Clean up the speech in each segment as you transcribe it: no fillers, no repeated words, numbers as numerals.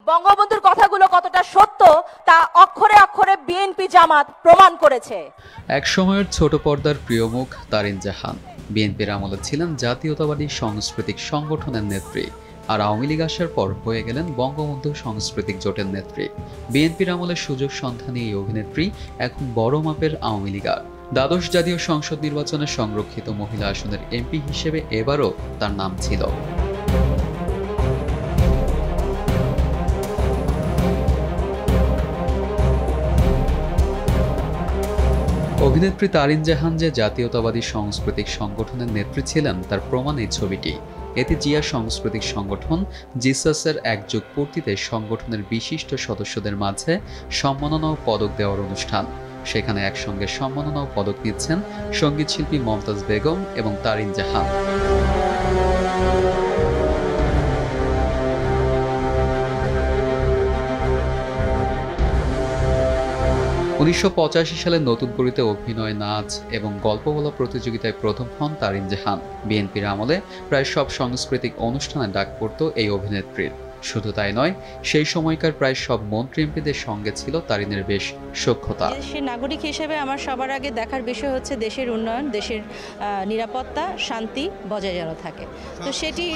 বঙ্গবন্ধুর কথাগুলো কতটা সত্য তা অক্ষরে অক্ষরে বিএনপি জামাত প্রমাণ করেছে। এক সময়ের ছোট পর্দার প্রিয় মুখ তারিন জাহান বিএনপির আমলে ছিলেন জাতীয়তাবাদী সাংস্কৃতিক সংগঠনের নেত্রী, আর আওয়ামী লীগ আসার পর হয়ে গেলেন বঙ্গবন্ধু সাংস্কৃতিক জোটের নেত্রী। বিএনপির আমলে সুযোগ সন্ধানী এই অভিনেত্রী এখন বড় মাপের আওয়ামী লীগার। দ্বাদশ জাতীয় সংসদ নির্বাচনে সংরক্ষিত মহিলা আসনের এমপি হিসেবে এবারও তার নাম ছিল। অভিনেত্রী তারিন জাহান যে জাতীয়তাবাদী সাংস্কৃতিক সংগঠনের নেত্রী ছিলেন তার প্রমাণ এই ছবিটি। এতে জিয়া সাংস্কৃতিক সংগঠন জিসাসের এক যুগ পূর্তিতে সংগঠনের বিশিষ্ট সদস্যদের মাঝে সম্মাননা ও পদক দেওয়ার অনুষ্ঠান। সেখানে একসঙ্গে সম্মাননা ও পদক নিচ্ছেন সঙ্গীতশিল্পী মমতাজ বেগম এবং তারিন জাহান। ১৯৮৫ সালে নতুন করিতে অভিনয়, নাচ এবং গল্প বলা প্রতিযোগিতায় প্রথম হন তারিন জাহান। বিএনপির আমলে প্রায় সব সাংস্কৃতিক অনুষ্ঠানে ডাক পড়ত এই অভিনেত্রীর। শুধু তাই নয়, সেই সময়কার প্রায় সব মন্ত্রী এমপিদের সঙ্গে ছিল তারিনের বেশ সখ্যতা। দেশের নাগরিক হিসেবে আমার সবার আগে দেখার বিষয় হচ্ছে দেশের উন্নয়ন, দেশের নিরাপত্তা, শান্তি বজায় যেন থাকে। তো সেটি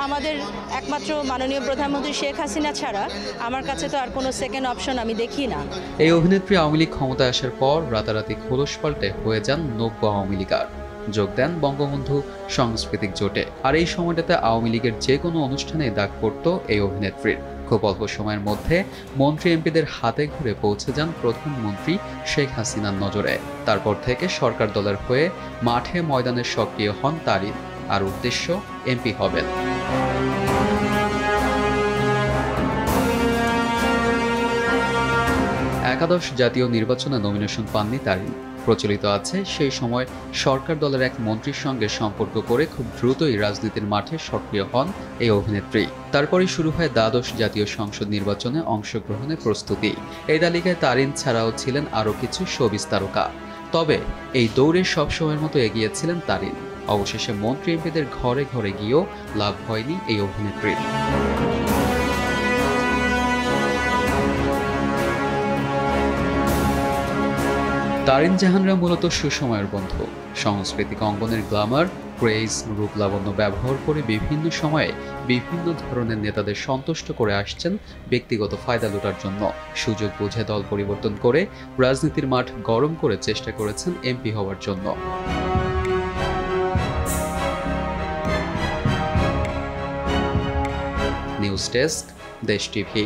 আমাদের একমাত্র মাননীয় প্রধানমন্ত্রী শেখ হাসিনা ছাড়া আমার কাছে তো আর কোনো সেকেন্ড অপশন আমি দেখি না। এই অভিনেত্রী আওয়ামী লীগ ক্ষমতায় আসার পর রাতারাতি খোলস পাল্টে হয়ে যান নব্য আওয়ামী লীগার। যোগ দেন বঙ্গবন্ধু সাংস্কৃতিক জোটে। আর এই সময়টাতে আওয়ামী লীগের যে কোনো অনুষ্ঠানে ডাক পড়ত এই অভিনেত্রীর। খুব অল্প সময়ের মধ্যে মন্ত্রী এমপিদের হাতে ঘুরে পৌঁছে যান প্রধানমন্ত্রী শেখ হাসিনার নজরে। তারপর থেকে সরকার দলের হয়ে মাঠে ময়দানে সক্রিয় হন তারিন, আর উদ্দেশ্য এমপি হবেন। একাদশ জাতীয় নির্বাচনে নমিনেশন পাননি তারিন। প্রচলিত আছে সেই সময় সরকার দলের এক মন্ত্রীর সঙ্গে সম্পর্ক করে খুব দ্রুতই রাজনীতির মাঠে সক্রিয় হন এই অভিনেত্রী। তারপরই শুরু হয় দ্বাদশ জাতীয় সংসদ নির্বাচনে অংশগ্রহণের প্রস্তুতি। এই তালিকায় তারিন ছাড়াও ছিলেন আরও কিছু শোবিজ তারকা। তবে এই দৌড়ে সবসময়ের মতো এগিয়েছিলেন তারিন। অবশেষে মন্ত্রী এমপিদের ঘরে ঘরে গিয়েও লাভ হয়নি এই অভিনেত্রীর। তারিন জাহানরা মূলত সুসময়ের বন্ধু। সাংস্কৃতিক অঙ্গনের গ্ল্যামার, ক্রেজ, রূপ লাবণ্য ব্যবহার করে বিভিন্ন সময়ে বিভিন্ন ধরনের নেতাদের সন্তুষ্ট করে আসছেন ব্যক্তিগত ফায়দা লুটার জন্য। সুযোগ বুঝে দল পরিবর্তন করে রাজনীতির মাঠ গরম করে চেষ্টা করেছেন এমপি হওয়ার জন্য। নিউজ ডেস্ক, দেশ টিভি।